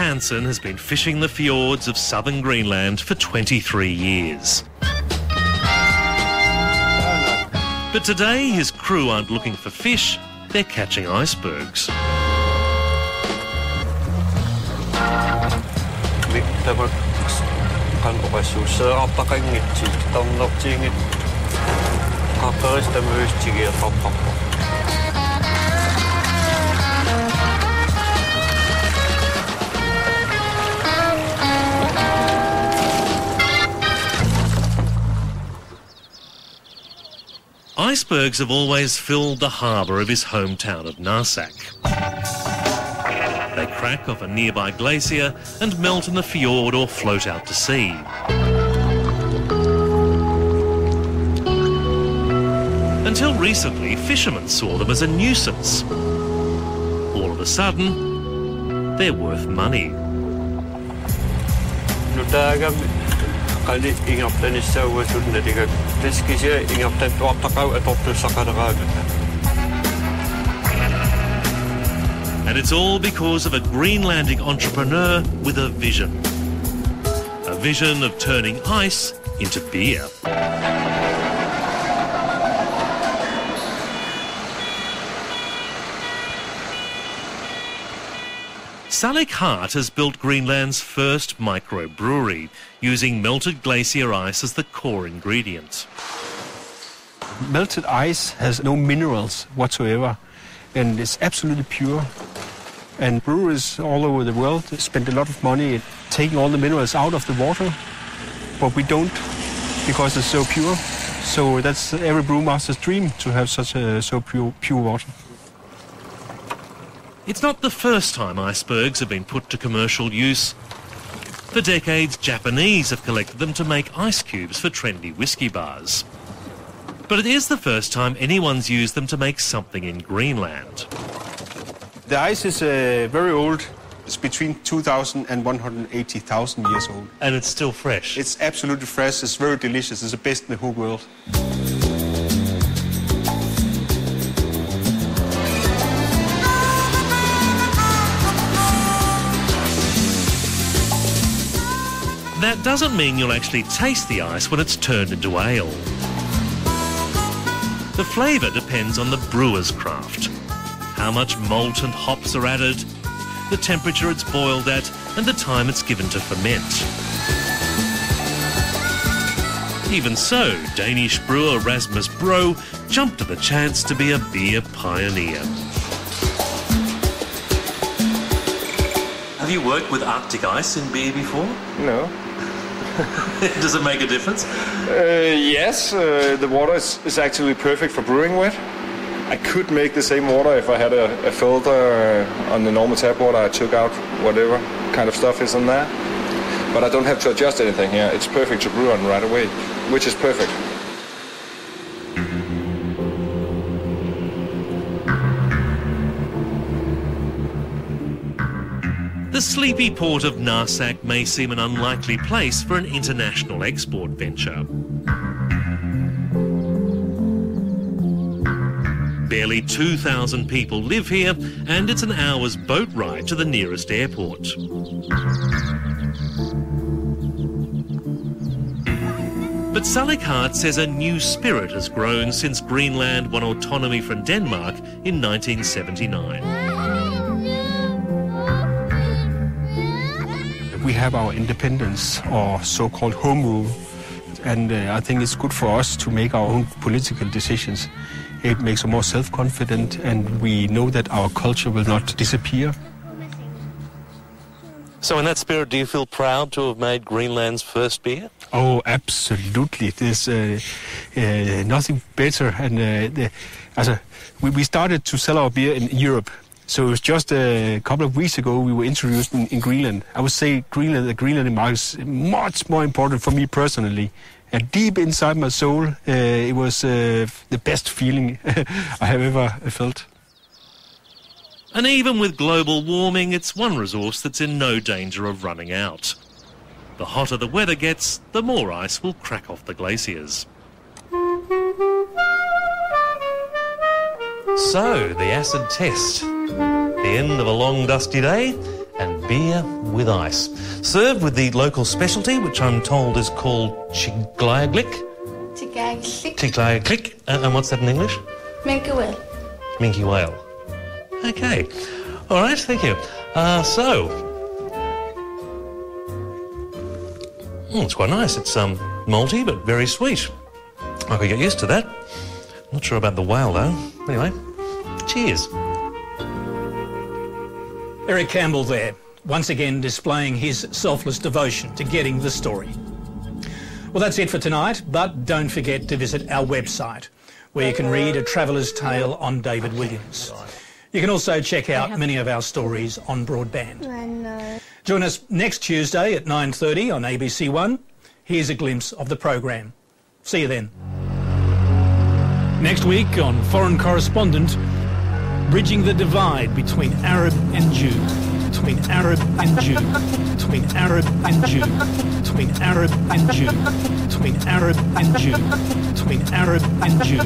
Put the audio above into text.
Hansen has been fishing the fjords of southern Greenland for 23 years. But today his crew aren't looking for fish, they're catching icebergs. Icebergs have always filled the harbour of his hometown of Narsak. They crack off a nearby glacier and melt in the fjord or float out to sea. Until recently, fishermen saw them as a nuisance. All of a sudden, they're worth money. And it's all because of a Greenlandic entrepreneur with a vision. A vision of turning ice into beer. Salik has built Greenland's first microbrewery, using melted glacier ice as the core ingredient. Melted ice has no minerals whatsoever, and it's absolutely pure. And breweries all over the world spend a lot of money taking all the minerals out of the water, but we don't, because it's so pure. So that's every brewmaster's dream, to have such a pure water. It's not the first time icebergs have been put to commercial use. For decades, Japanese have collected them to make ice cubes for trendy whiskey bars. But it is the first time anyone's used them to make something in Greenland. The ice is very old. It's between 2,000 and 180,000 years old. And it's still fresh? It's absolutely fresh. It's very delicious. It's the best in the whole world. That doesn't mean you'll actually taste the ice when it's turned into ale. The flavour depends on the brewer's craft. How much malt and hops are added, the temperature it's boiled at, and the time it's given to ferment. Even so, Danish brewer Rasmus Broge jumped at the chance to be a beer pioneer. Have you worked with Arctic ice in beer before? No. Does it make a difference? Yes, the water is actually perfect for brewing with. I could make the same water if I had a filter on the normal tap water. I took out whatever kind of stuff is in there. But I don't have to adjust anything here. It's perfect to brew on right away, which is perfect. The sleepy port of Narsak may seem an unlikely place for an international export venture. Barely 2,000 people live here, and it's an hour's boat ride to the nearest airport. But Salik says a new spirit has grown since Greenland won autonomy from Denmark in 1979. We have our independence, or so-called home rule, and I think it's good for us to make our own political decisions. It makes us more self-confident, and we know that our culture will not disappear. So in that spirit, do you feel proud to have made Greenland's first beer? Oh, absolutely. There's nothing better. And we started to sell our beer in Europe. So it was just a couple of weeks ago we were introduced in Greenland. I would say the Greenland market is much more important for me personally. And deep inside my soul, it was the best feeling I have ever felt. And even with global warming, it's one resource that's in no danger of running out. The hotter the weather gets, the more ice will crack off the glaciers. So, the acid test. The end of a long, dusty day, and beer with ice. Served with the local specialty, which I'm told is called chiglayaglik. Chiglayaglik. And what's that in English? Minke whale. Minke whale. Okay. All right, thank you. It's quite nice. It's malty, but very sweet. I could get used to that. Not sure about the whale, though. Anyway, cheers. Eric Campbell there, once again displaying his selfless devotion to getting the story. Well, that's it for tonight, but don't forget to visit our website, where you can read A Traveller's Tale on David Williams. You can also check out many of our stories on broadband. Join us next Tuesday at 9:30 on ABC One. Here's a glimpse of the program. See you then. Next week on Foreign Correspondent, bridging the divide between Arab and Jew, between Arab and Jew, between Arab and Jew, between Arab and Jew, between Arab and Jew, between Arab and Jew.